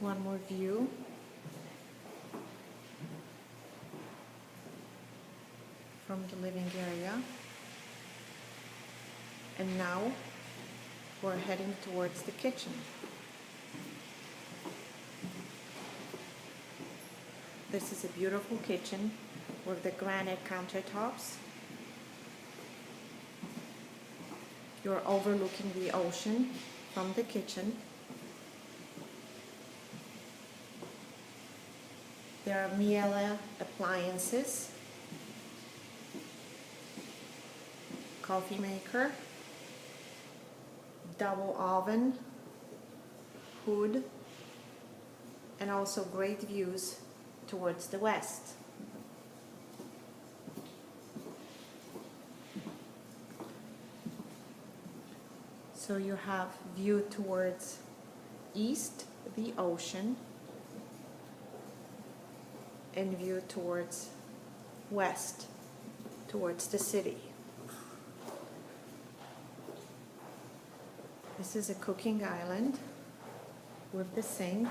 One more view. From the living area. And now we're heading towards the kitchen. This is a beautiful kitchen with the granite countertops. You're overlooking the ocean from the kitchen. There are Miele appliances, coffee maker, double oven, hood, and also great views towards the west. So you have view towards east, the ocean, and view towards west, towards the city. This is a cooking island with the sink.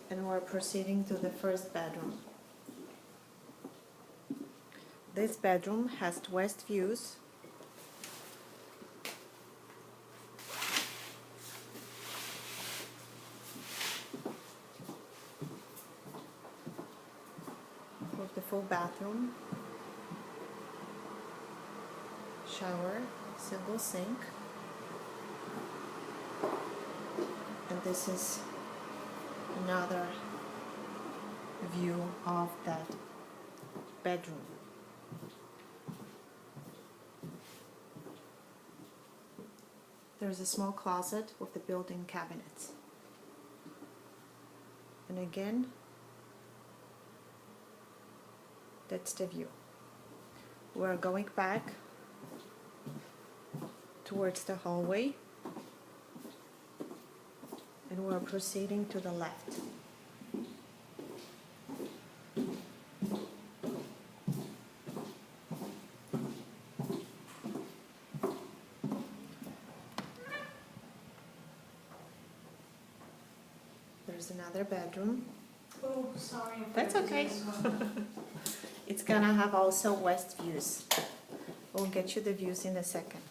And we're proceeding to the first bedroom. This bedroom has west views. With the full bathroom, shower, single sink. And this is another view of that bedroom. There's a small closet with the built-in cabinets. And again, that's the view. We're going back towards the hallway. And we're proceeding to the left. There's another bedroom. Oh, sorry. That's okay. It's gonna have also west views. We'll get you the views in a second.